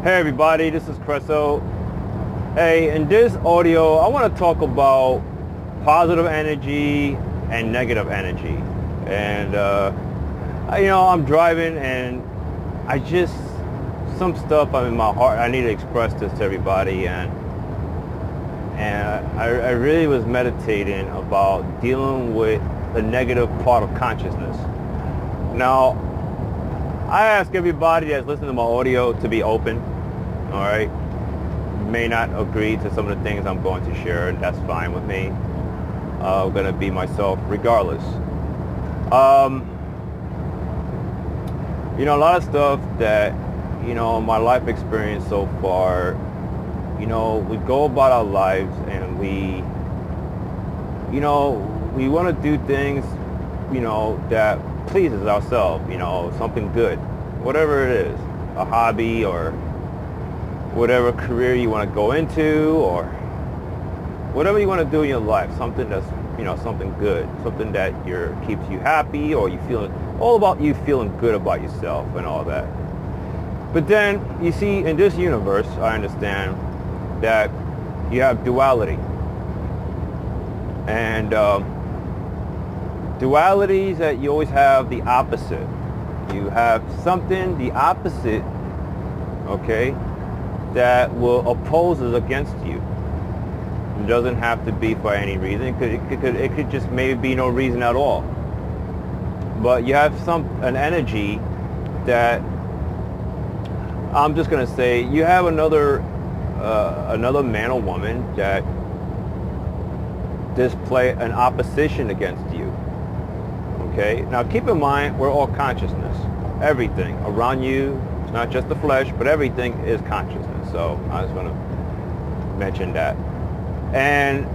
Hey everybody, this is Cresso. Hey, in this audio, I want to talk about positive energy and negative energy. And, I'm driving and some stuff I'm in my heart, I need to express this to everybody. And I really was meditating about dealing with the negative part of consciousness. Now, I ask everybody that's listening to my audio to be open. All right, may not agree to some of the things I'm going to share, and that's fine with me. I'm going to be myself regardless. A lot of stuff that, my life experience so far, we go about our lives and we want to do things, that pleases ourselves, something good, whatever it is, a hobby or whatever career you want to go into, or whatever you want to do in your life, something that's, something good, something that keeps you happy, or you feel all about you feeling good about yourself and all that. But then you see in this universe, I understand that you have duality. And dualities that you always have the opposite. You have something, the opposite, okay, that will oppose us against you. It doesn't have to be for any reason. It could just maybe be no reason at all. But you have an energy that, I'm just gonna say, you have another man or woman that display an opposition against you. Okay. Now keep in mind, we're all consciousness. Everything around you, it's not just the flesh, but everything is consciousness. So I just want to mention that. And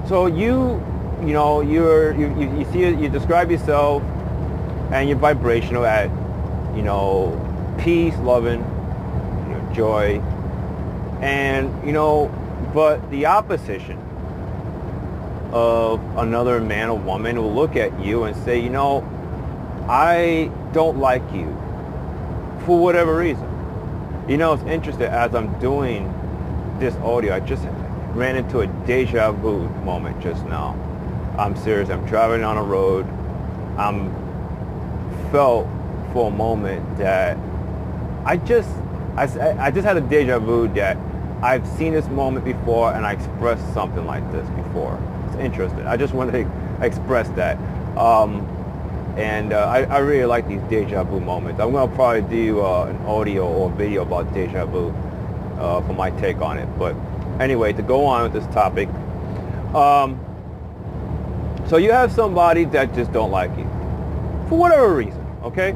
so you see it, you describe yourself and you're vibrational at, peace, loving, joy, and, but the opposition of another man or woman will look at you and say, I don't like you for whatever reason. It's interesting, as I'm doing this audio, I just ran into a deja vu moment just now. I'm serious. I'm driving on a road. Felt for a moment that I just had a deja vu that I've seen this moment before, and I expressed something like this before. It's interesting. I just wanted to express that. I really like these deja vu moments. I'm going to probably do an audio or video about deja vu for my take on it. But anyway, to go on with this topic, so you have somebody that just don't like you for whatever reason, okay?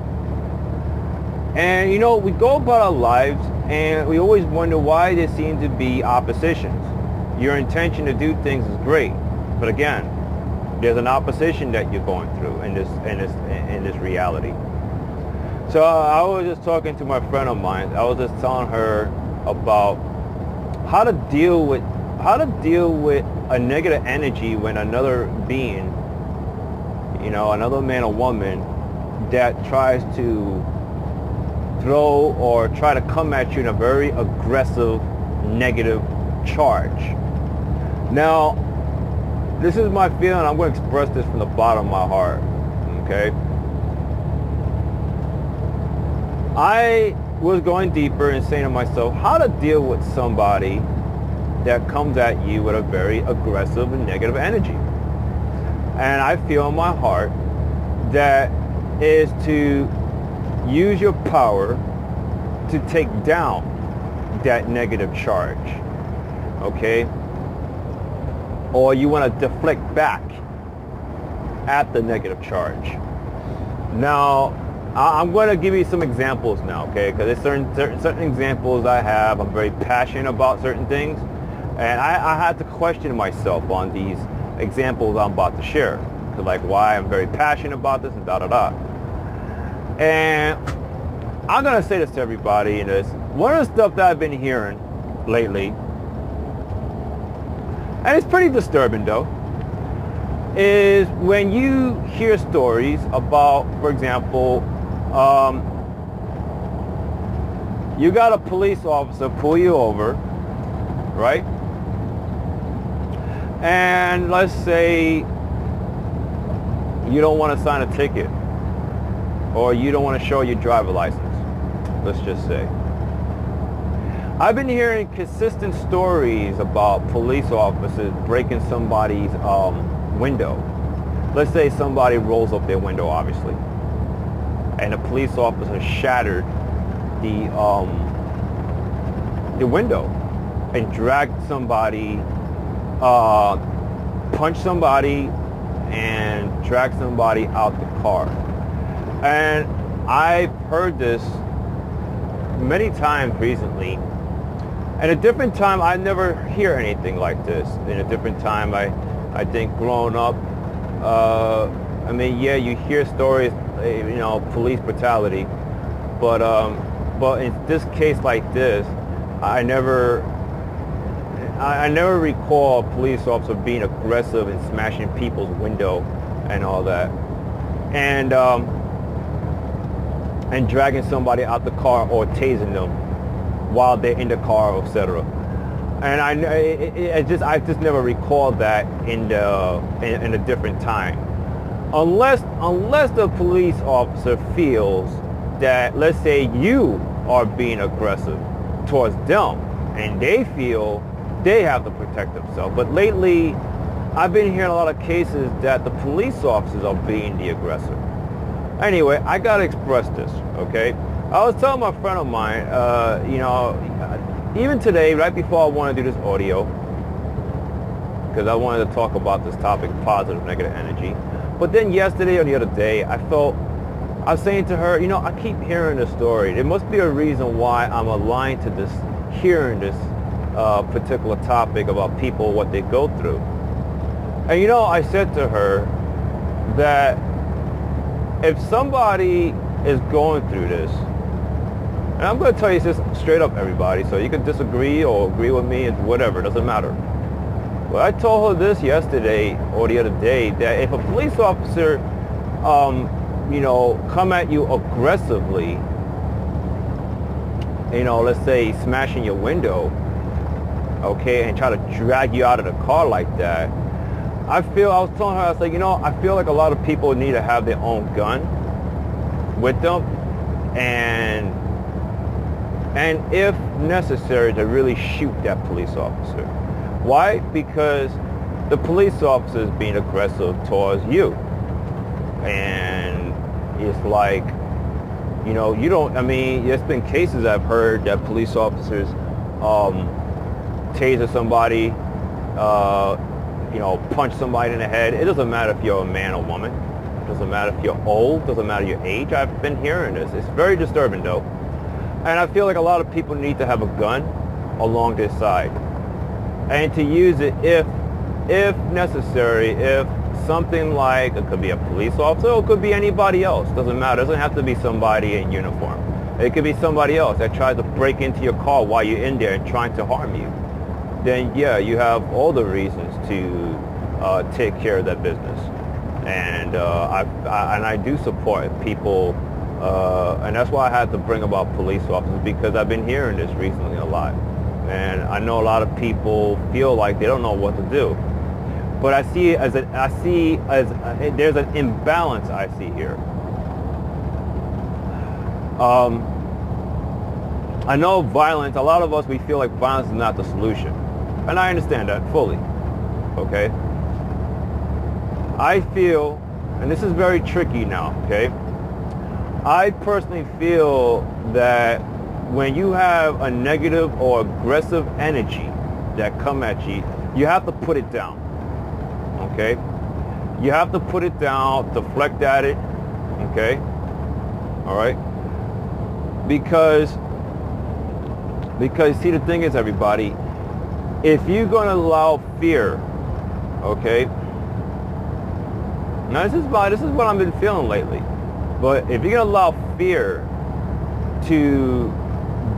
And we go about our lives and we always wonder why there seem to be oppositions. Your intention to do things is great, but again, there's an opposition that you're going through in this reality. So I was just talking to my friend of mine. I was just telling her about how to deal with a negative energy when another being, another man or woman that tries to throw or try to come at you in a very aggressive, negative charge. Now, this is my feeling. I'm going to express this from the bottom of my heart, okay? I was going deeper and saying to myself, how to deal with somebody that comes at you with a very aggressive and negative energy. And I feel in my heart that is to use your power to take down that negative charge, okay? Or you want to deflect back at the negative charge. Now, I'm going to give you some examples now, okay? Because there's certain examples I have. I'm very passionate about certain things, and I had to question myself on these examples I'm about to share, like why I'm very passionate about this and da-da-da. And I'm going to say this to everybody, and one of the stuff that I've been hearing lately, and it's pretty disturbing though, is when you hear stories about, for example, You got a police officer pull you over, right? And let's say you don't want to sign a ticket, or you don't want to show your driver license, let's just say. I've been hearing consistent stories about police officers breaking somebody's window. Let's say somebody rolls up their window, obviously, and a police officer shattered the window and dragged somebody, punched somebody, and dragged somebody out the car. And I've heard this many times recently. At a different time, I never hear anything like this. In a different time, I think growing up, I mean, yeah, you hear stories, you know, police brutality, but in this case like this, I never recall a police officer being aggressive and smashing people's window and all that, and dragging somebody out the car or tasing them while they're in the car, etc. And I just never recalled that in a different time, unless the police officer feels that, let's say, you are being aggressive towards them and they feel they have to protect themselves. But lately, I've been hearing a lot of cases that the police officers are being the aggressor. Anyway, I gotta express this, okay? I was telling my friend of mine, you know, even today, right before I wanted to do this audio, because I wanted to talk about this topic, positive, negative energy. But then yesterday or the other day, I was saying to her, you know, I keep hearing this story. There must be a reason why I'm aligned to this, hearing this particular topic about people, what they go through. And you know, I said to her that if somebody is going through this, and I'm going to tell you this straight up, everybody, so you can disagree or agree with me, and whatever, doesn't matter. But I told her this yesterday or the other day, that if a police officer, you know, come at you aggressively, you know, let's say smashing your window, okay, and try to drag you out of the car like that, I was telling her, I was like, you know, I feel like a lot of people need to have their own gun with them, and if necessary, to really shoot that police officer. Why? Because the police officer is being aggressive towards you. And it's like, you know, you don't, I mean, there's been cases I've heard that police officers taser somebody, you know, punch somebody in the head. It doesn't matter if you're a man or woman. It doesn't matter if you're old. It doesn't matter your age. I've been hearing this. It's very disturbing, though. And I feel like a lot of people need to have a gun along their side, and to use it if necessary, if something like, it could be a police officer or it could be anybody else, doesn't matter. It doesn't have to be somebody in uniform. It could be somebody else that tries to break into your car while you're in there and trying to harm you. Then yeah, you have all the reasons to take care of that business. And I do support people, and that's why I had to bring about police officers, because I've been hearing this recently a lot. And I know a lot of people feel like they don't know what to do. But I see it as there's an imbalance I see here. I know violence, a lot of us, we feel like violence is not the solution. And I understand that fully, okay? I feel, and this is very tricky now, okay? I personally feel that when you have a negative or aggressive energy that come at you, you have to put it down, okay? You have to put it down, deflect at it, okay? All right? Because see, the thing is, everybody, if you're going to allow fear, okay? Now this is what I've been feeling lately. But if you're going to allow fear to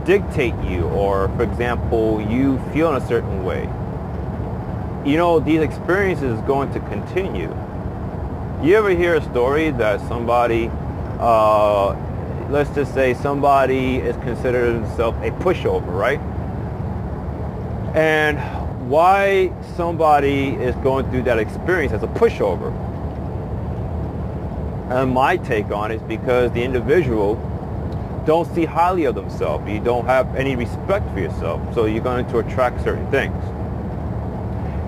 dictate you, or for example, you feel in a certain way, you know, these experiences is going to continue. You ever hear a story that somebody, let's just say somebody is considered himself a pushover, right? And why somebody is going through that experience as a pushover. And my take on it is because the individual don't see highly of themselves. You don't have any respect for yourself. So you're going to attract certain things.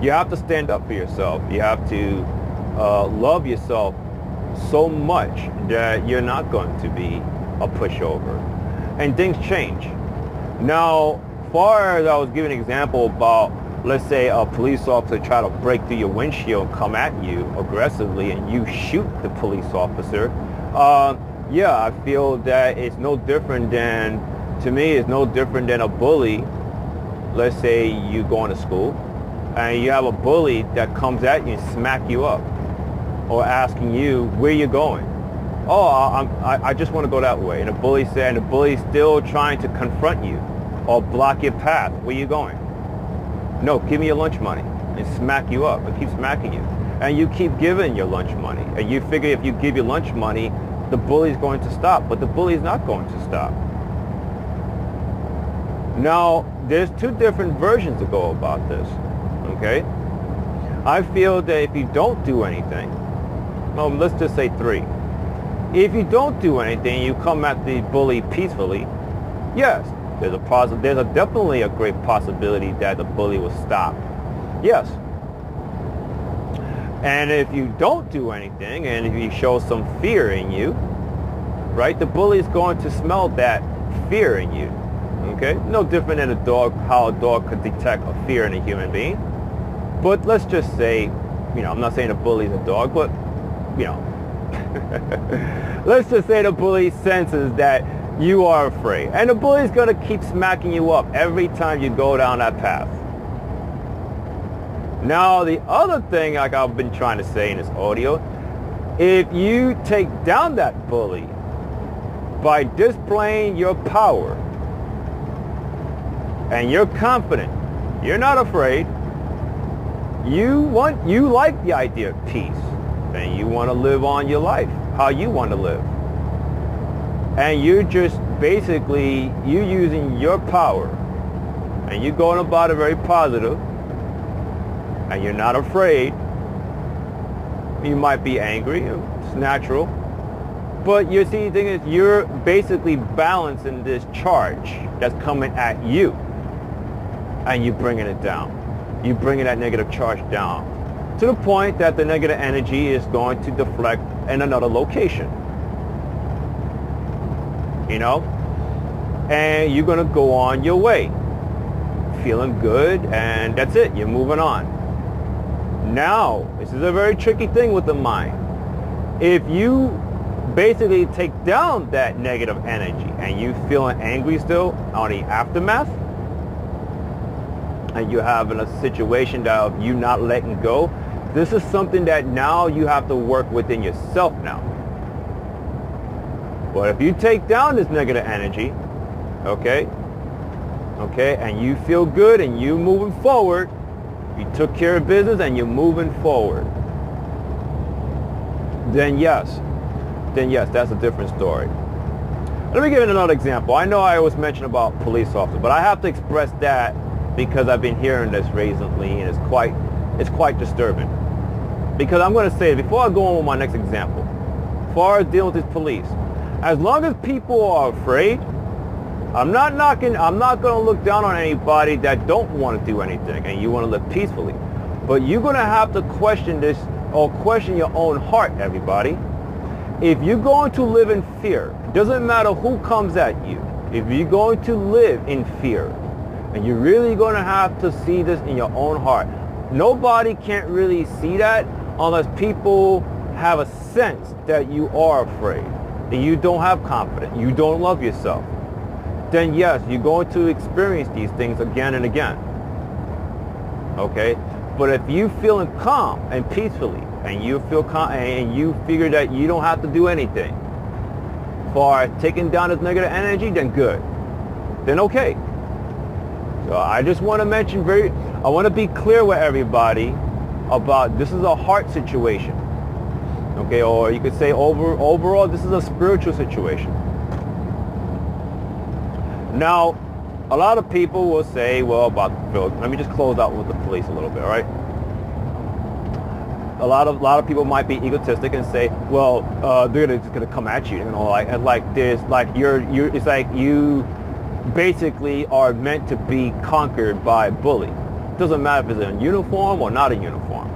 You have to stand up for yourself. You have to love yourself so much that you're not going to be a pushover. And things change. Now, far as I was giving an example about, let's say a police officer try to break through your windshield and come at you aggressively and you shoot the police officer, yeah, I feel that it's no different than, to me, it's no different than a bully. Let's say you going to school and you have a bully that comes at you and smack you up or asking you where you're going. Oh, I just want to go that way. And the bully's still trying to confront you or block your path. Where you going? No, give me your lunch money, and smack you up and keep smacking you. And you keep giving your lunch money. And you figure if you give your lunch money, the bully's going to stop. But the bully's not going to stop. Now, there's two different versions to go about this. Okay? I feel that if you don't do anything, well, let's just say three. If you don't do anything, you come at the bully peacefully, yes, there's definitely a great possibility that the bully will stop. Yes. And if you don't do anything, and if you show some fear in you, right, the bully is going to smell that fear in you. Okay? No different than a dog, how a dog could detect a fear in a human being. But let's just say, I'm not saying a bully is a dog, but, let's just say the bully senses that you are afraid. And the bully's going to keep smacking you up every time you go down that path. Now, the other thing, like I've been trying to say in this audio, if you take down that bully by displaying your power and you're confident, you're not afraid, you like the idea of peace, and you want to live on your life how you want to live. And you're just basically, you using your power and you're going about it very positive and you're not afraid. You might be angry, it's natural. But you see, the thing is, you're basically balancing this charge that's coming at you and you're bringing it down. You're bringing that negative charge down to the point that the negative energy is going to deflect in another location. And you're going to go on your way feeling good, and that's it, you're moving on. Now, this is a very tricky thing with the mind. If you basically take down that negative energy and you feeling angry still on the aftermath, and you have in a situation that of you not letting go, this is something that now you have to work within yourself now. But if you take down this negative energy, okay, and you feel good and you moving forward, you took care of business and you're moving forward, then yes, that's a different story. Let me give you another example. I know I always mention about police officers, but I have to express that because I've been hearing this recently, and it's quite disturbing. Because I'm going to say, before I go on with my next example, as far as dealing with this police, as long as people are afraid, I'm not going to look down on anybody that don't want to do anything and you want to live peacefully. But you're going to have to question this, or question your own heart, everybody. If you're going to live in fear, it doesn't matter who comes at you. If you're going to live in fear, and you're really going to have to see this in your own heart. Nobody can't really see that unless people have a sense that you are afraid, that you don't have confidence, you don't love yourself. Then yes, you're going to experience these things again and again. Okay? But if you feeling calm and peacefully, and you feel calm, and you figure that you don't have to do anything for taking down this negative energy, then good. Then okay. So I just want to mention I want to be clear with everybody about this is a heart situation. Okay, or you could say overall this is a spiritual situation. Now, a lot of people will say, well, let me just close out with the police a little bit, all right? A lot of people might be egotistic and say, well, they're just gonna come at you, you know, like this, like it's like you basically are meant to be conquered by a bully. It doesn't matter if it's in uniform or not in uniform,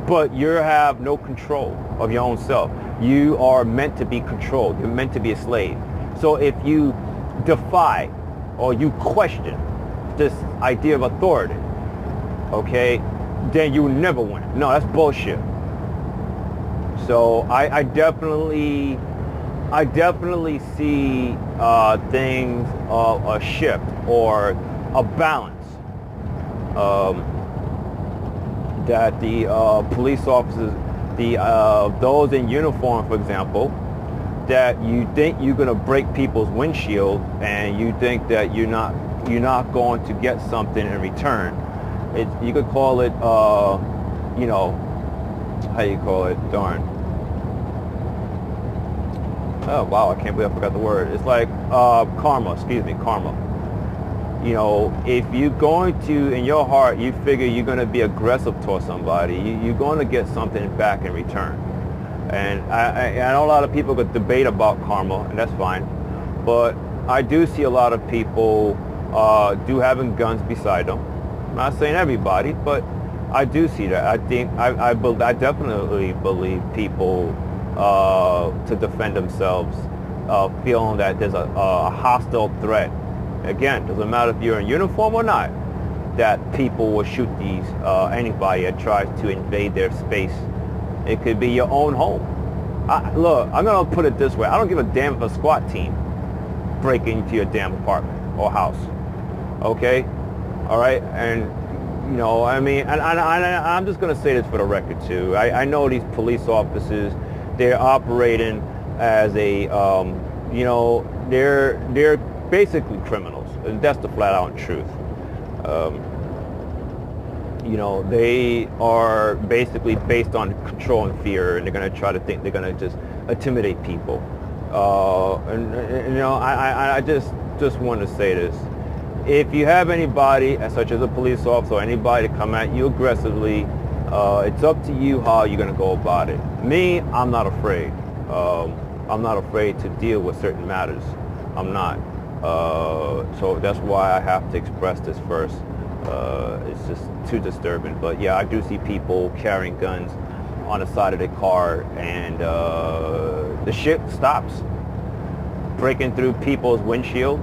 but you have no control of your own self. You are meant to be controlled. You're meant to be a slave. So if you defy or you question this idea of authority, okay, then you never win. No, that's bullshit. So I definitely see things of a shift or a balance that the police officers, those in uniform, for example, that you think you're going to break people's windshield and you think that you're not going to get something in return. You could call it, you know, how you call it? Darn. Oh, wow, I can't believe I forgot the word. It's like karma, karma. You know, if you're going to, in your heart, you figure you're going to be aggressive towards somebody, you're going to get something back in return. And I know a lot of people could debate about karma, and that's fine. But I do see a lot of people do having guns beside them. I'm not saying everybody, but I do see that. I definitely believe people to defend themselves, feeling that there's a hostile threat. Again, doesn't matter if you're in uniform or not, that people will shoot anybody that tries to invade their space. It could be your own home. Look, I'm going to put it this way. I don't give a damn if a SWAT team break into your damn apartment or house. Okay? All right? And, you know, I mean, and I'm just going to say this for the record, too. I know these police officers, they're operating as a, you know, they're basically criminals. And that's the flat-out truth. You know, they are basically based on control and fear, and they're going to try to think they're going to just intimidate people. And you know, I just want to say this. If you have anybody, such as a police officer or anybody, to come at you aggressively, it's up to you how you're going to go about it. Me, I'm not afraid. I'm not afraid to deal with certain matters. I'm not. So that's why I have to express this first. It's just too disturbing. But yeah, I do see people carrying guns on the side of their car, and the shit stops. Breaking through people's windshield,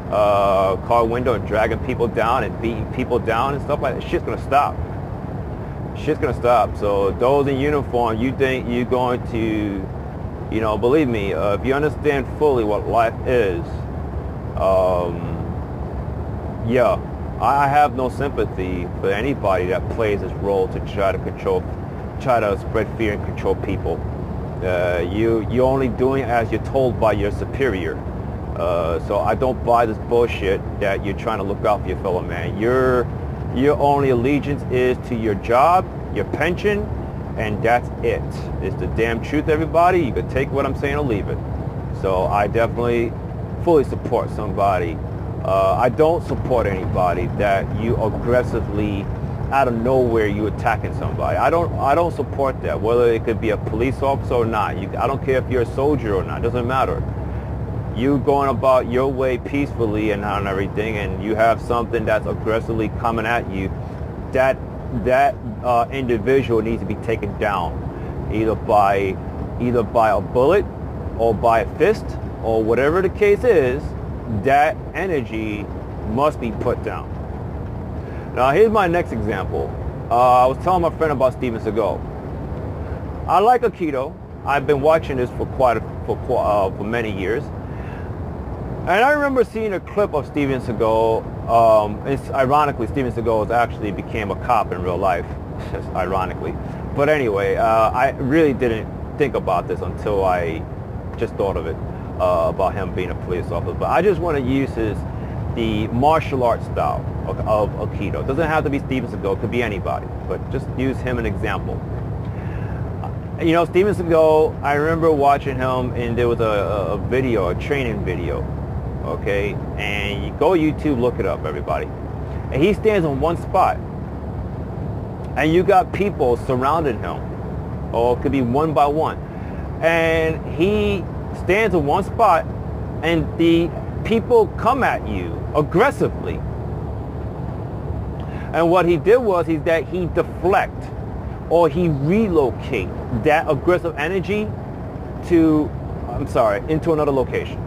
car window, and dragging people down and beating people down and stuff like that. Shit's gonna stop. Shit's gonna stop. So those in uniform, you think you're going to, you know, believe me, if you understand fully what life is, yeah, I have no sympathy for anybody that plays this role to try to spread fear and control people. You're only doing as you're told by your superior. So I don't buy this bullshit that you're trying to look out for your fellow man. Your only allegiance is to your job, your pension, and that's it. It's the damn truth, everybody. You can take what I'm saying or leave it. So I definitely fully support somebody. I don't support anybody that you aggressively, out of nowhere, you attacking somebody. I don't support that, whether it could be a police officer or not. I don't care if you're a soldier or not. It doesn't matter. You going about your way peacefully and everything, and you have something that's aggressively coming at you, that individual needs to be taken down, either by a bullet or by a fist or whatever the case is. That energy must be put down. Now here's my next example. I was telling my friend about Steven Seagal. I like Aikido. I've been watching this for many years. And I remember seeing a clip of Steven Seagal. Ironically, Steven Seagal actually became a cop in real life, just ironically. But anyway, I really didn't think about this until I just thought of it, about him being a police officer. But I just want to use the martial arts style of Aikido. It doesn't have to be Steven Seagal, it could be anybody, but just use him an example. You know, Steven Seagal, I remember watching him, and there was a video, a training video, okay? And you go YouTube, look it up, everybody. And he stands on one spot. And you got people surrounding him, or it could be one by one. And he stands in one spot, and the people come at you aggressively. And what he did was he deflect, or he relocate that aggressive energy into another location.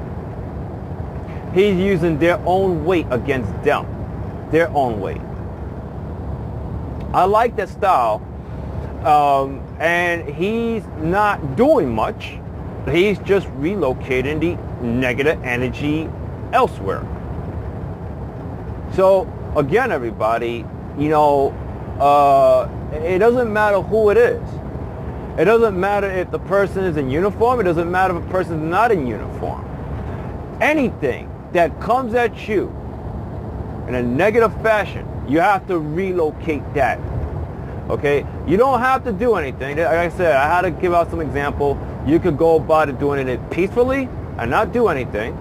He's using their own weight against them, their own weight. I like that style, and he's not doing much. He's just relocating the negative energy elsewhere. So again, everybody, you know, it doesn't matter who it is. It doesn't matter if the person is in uniform. It doesn't matter if a person is not in uniform. Anything that comes at you in a negative fashion, you have to relocate that. Okay? You don't have to do anything. Like I said, I had to give out some example. You could go about it doing it peacefully and not do anything.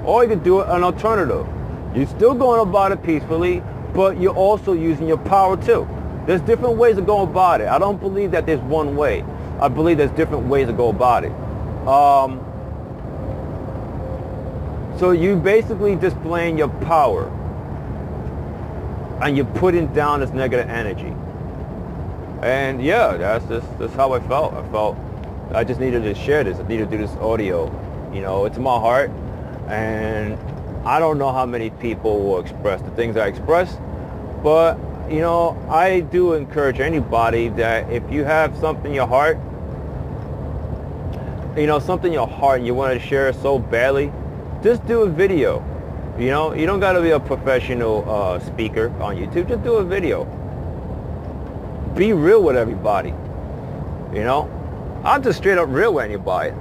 Or you could do an alternative. You're still going about it peacefully, but you're also using your power too. There's different ways to go about it. I don't believe that there's one way. I believe there's different ways to go about it. So you basically displaying your power, and you're putting down this negative energy. And yeah, that's how I felt. I just needed to share this. I needed to do this audio. You know, it's my heart, and I don't know how many people will express the things I express, but you know, I do encourage anybody that if you have something in your heart, you know, something in your heart and you want to share it so badly, just do a video. You know, you don't got to be a professional speaker on YouTube. Just do a video. Be real with everybody. You know, I'm just straight up real with anybody.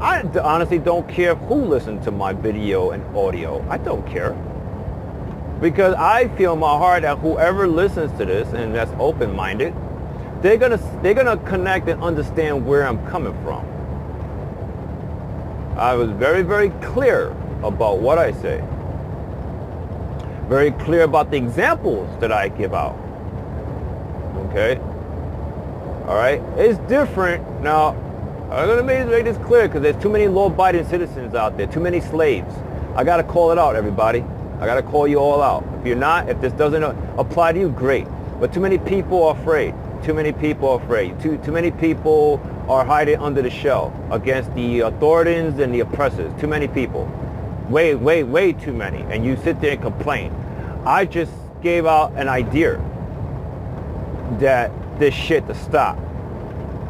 I honestly don't care who listens to my video and audio. I don't care. Because I feel in my heart that whoever listens to this and that's open-minded, they're gonna connect and understand where I'm coming from. I was very, very clear about what I say. Very clear about the examples that I give out. Okay? All right? It's different. Now, I'm gonna make this clear because there's too many law-abiding citizens out there, too many slaves. I gotta call it out, everybody. I got to call you all out. If you're not, if this doesn't apply to you, great. But too many people are afraid. Too many people are afraid. Too many people are hiding under the shell against the authorities and the oppressors. Too many people. Way too many. And you sit there and complain. I just gave out an idea that this shit to stop.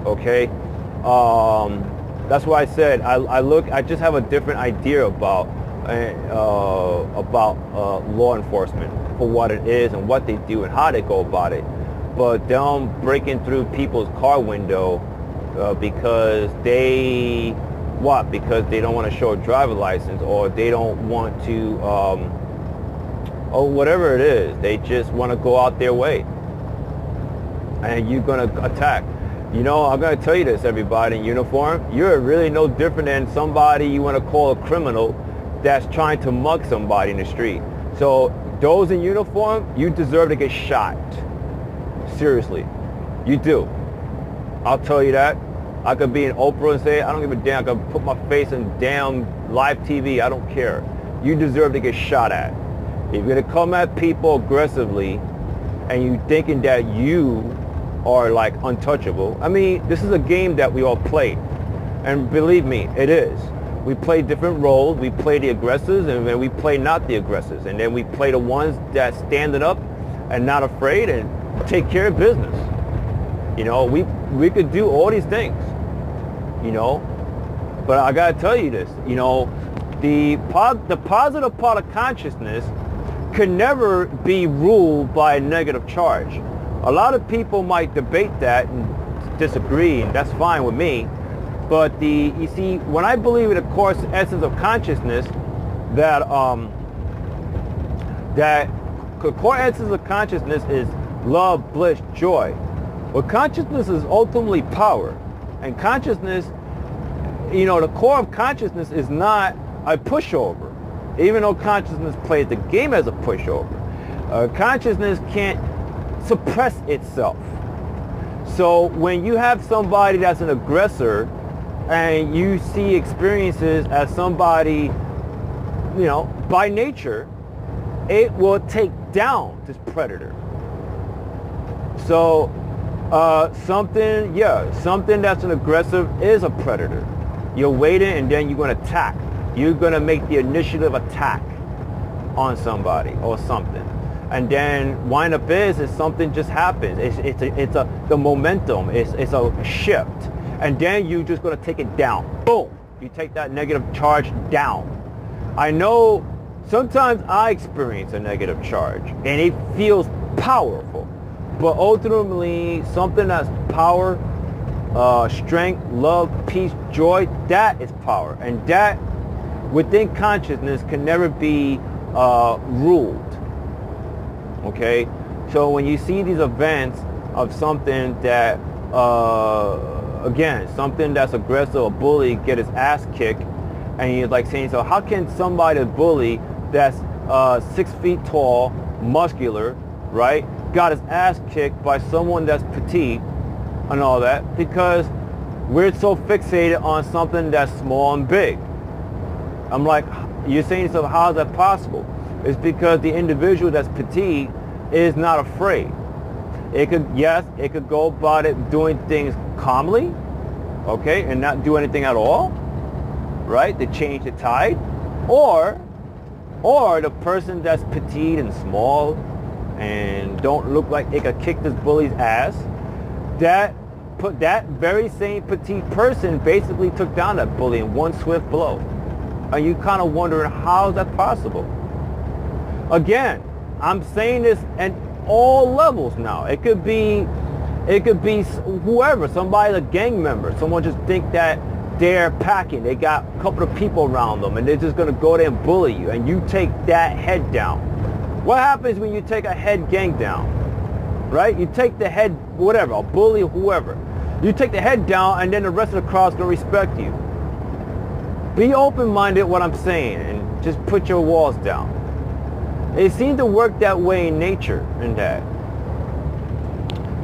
Okay? That's why I said I just have a different idea about law enforcement for what it is and what they do and how they go about it. But them breaking through people's car window because they don't want to show a driver license, or they don't want to or whatever it is, they just want to go out their way, and you're going to attack. You know, I'm going to tell you this, everybody in uniform, you're really no different than somebody you want to call a criminal that's trying to mug somebody in the street. So those in uniform, you deserve to get shot. Seriously, you do. I'll tell you that. I could be in Oprah and say, I don't give a damn. I could put my face in damn live TV. I don't care. You deserve to get shot at. If you're gonna come at people aggressively and you thinking that you are like untouchable, I mean, this is a game that we all play. And believe me, it is. We play different roles. We play the aggressors, and then we play not the aggressors. And then we play the ones that standing up and not afraid and take care of business. You know, we could do all these things, you know. But I got to tell you this, you know, the positive part of consciousness can never be ruled by a negative charge. A lot of people might debate that and disagree, and that's fine with me. But you see, when I believe in the core essence of consciousness, that the core essence of consciousness is love, bliss, joy. Well, consciousness is ultimately power, and consciousness, you know, the core of consciousness is not a pushover. even though consciousness plays the game as a pushover, consciousness can't suppress itself. So when you have somebody that's an aggressor and you see experiences as somebody, you know, by nature, it will take down this predator. So something that's an aggressive is a predator. You're waiting and then you're going to attack. You're going to make the initiative attack on somebody or something. And then wind up is something just happens. It's the momentum. It's a shift. And then you're just going to take it down. Boom. You take that negative charge down. I know sometimes I experience a negative charge and it feels powerful. But ultimately, something that's power, strength, love, peace, joy, that is power. And that within consciousness can never be ruled. Okay? So when you see these events of something that, again, something that's aggressive, a bully get his ass kicked, and you're like saying, so how can somebody bully that's 6 feet tall, muscular, right, got his ass kicked by someone that's petite and all that? Because we're so fixated on something that's small and big. I'm like, you're saying, so how is that possible? It's because the individual that's petite is not afraid. It could go about it doing things calmly, okay, and not do anything at all, right, to change the tide. Or the person that's petite and small and don't look like it could kick this bully's ass, that very same petite person basically took down that bully in one swift blow. And you kind of wondering, how is that possible? Again, I'm saying this at all levels now. It could be whoever, somebody, a gang member, someone just think that they're packing, they got a couple of people around them and they're just going to go there and bully you, and you take that head down. What happens when you take a head gang down? Right? You take the head, whatever, a bully or whoever. You take the head down and then the rest of the crowd's going to respect you. Be open-minded what I'm saying and just put your walls down. It seems to work that way in nature, in that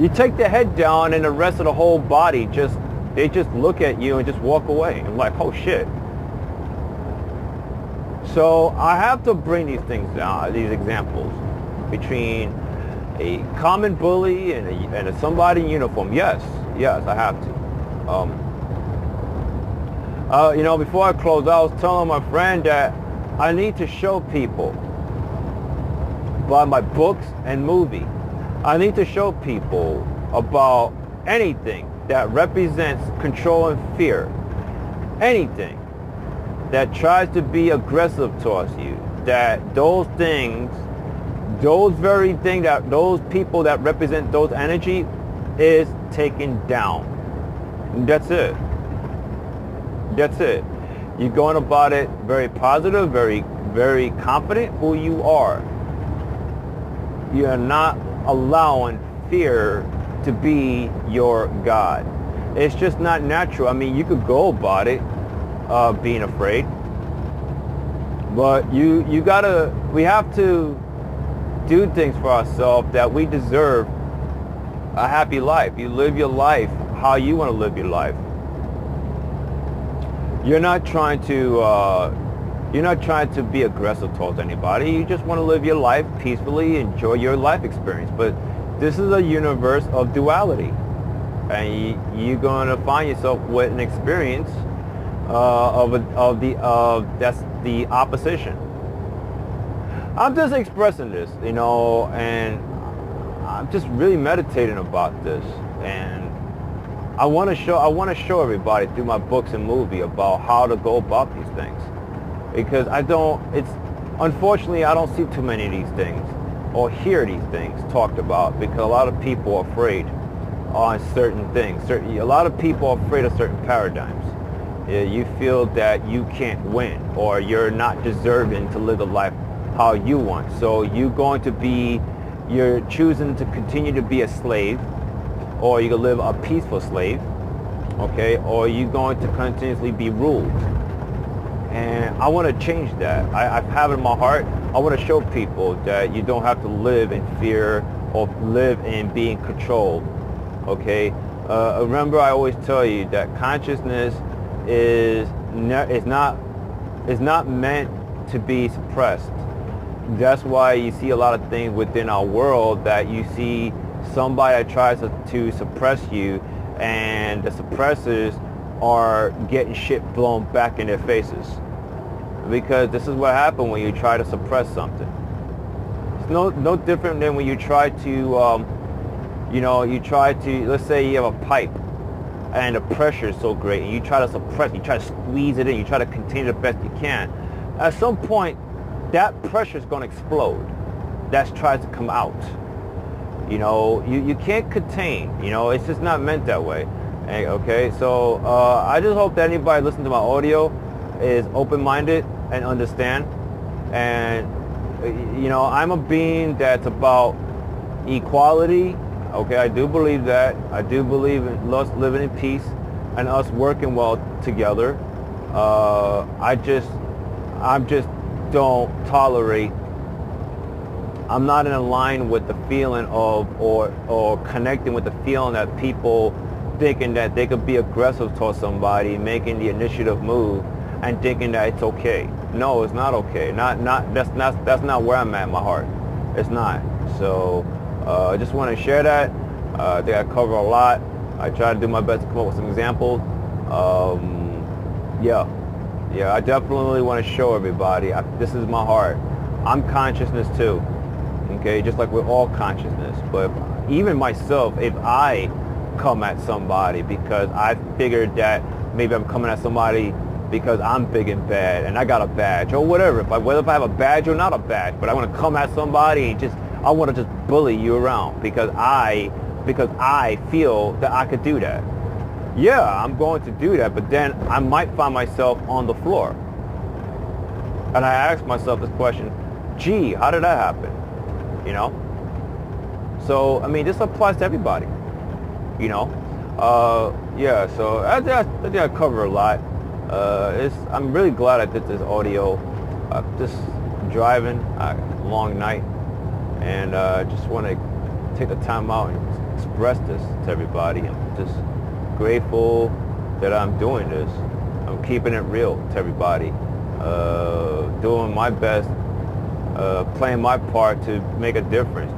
you take the head down and the rest of the whole body they just look at you and just walk away. I'm like, oh shit. So I have to bring these things down, these examples between a common bully and somebody in uniform. Yes, I have to. You know, before I close, I was telling my friend that I need to show people by my books and movie. I need to show people about anything that represents control and fear. Anything that tries to be aggressive towards you. That those things, those very things, that those people that represent those energy is taken down. And that's it. That's it. You're going about it very positive, very, very confident who you are. You're not allowing fear to be your God. It's just not natural. I mean, you could go about it being afraid, but we have to do things for ourselves that we deserve a happy life. You live your life how you want to live your life. You're not trying to be aggressive towards anybody. You just want to live your life peacefully, enjoy your life experience. But this is a universe of duality, and you're going to find yourself with an experience that's the opposition. I'm just expressing this, you know, and I'm just really meditating about this, and I want to show everybody through my books and movie about how to go about these things, because unfortunately I don't see too many of these things or hear these things talked about, because a lot of people are afraid on certain things. A lot of people are afraid of certain paradigms. You feel that you can't win, or you're not deserving to live the life how you want. So you're choosing to continue to be a slave, or you can live a peaceful slave, okay, or you're going to continuously be ruled. And I want to change that. I have it in my heart. I want to show people that you don't have to live in fear or live in being controlled. Okay? Remember, I always tell you that consciousness is not meant to be suppressed. That's why you see a lot of things within our world that you see somebody that tries to suppress you, and the suppressors are getting shit blown back in their faces. Because this is what happens when you try to suppress something. It's no different than when you try to, let's say you have a pipe and the pressure is so great and you try to suppress, you try to squeeze it in, you try to contain it the best you can. At some point, that pressure is going to explode. That tries to come out. You can't contain. It's just not meant that way. Okay, so I just hope that anybody listening to my audio is open-minded and understand. And I'm a being that's about equality. Okay, I do believe that. I do believe in us living in peace and us working well together. I just don't tolerate. I'm not in line with the feeling of or connecting with the feeling that people thinking that they could be aggressive towards somebody, making the initiative move, and thinking that it's okay. No, it's not okay. That's not where I'm at in my heart. It's not. So I just want to share that. I think I cover a lot. I try to do my best to come up with some examples. Yeah, I definitely want to show everybody. This is my heart. I'm consciousness too. Okay, just like we're all consciousness. But even myself, if I come at somebody because I figured that maybe I'm coming at somebody because I'm big and bad and I got a badge or whatever, whether if I have a badge or not a badge, but I want to come at somebody and I want to just bully you around because I feel that I could do that. Yeah, I'm going to do that, but then I might find myself on the floor. And I ask myself this question, gee, how did that happen? So, this applies to everybody, yeah, so I think I cover a lot. I'm really glad I did this audio. Just driving, long night, and just want to take the time out and express this to everybody. I'm just grateful that I'm doing this. I'm keeping it real to everybody, doing my best, playing my part to make a difference,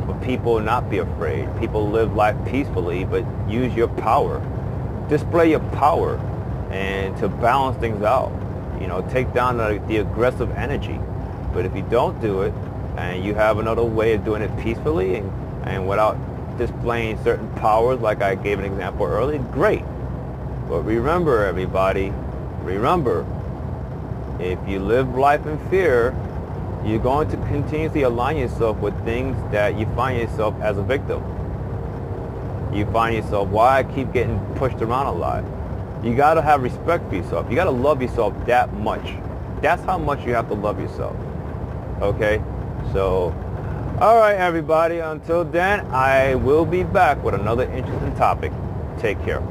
for people not be afraid. People live life peacefully, but use your power. Display your power and to balance things out. Take down the aggressive energy. But if you don't do it and you have another way of doing it peacefully and without displaying certain powers, like I gave an example earlier, great. But remember, everybody, if you live life in fear, you're going to continuously align yourself with things that you find yourself as a victim. You find yourself, why I keep getting pushed around a lot. You got to have respect for yourself. You got to love yourself that much. That's how much you have to love yourself. Okay? So, all right, everybody. Until then, I will be back with another interesting topic. Take care.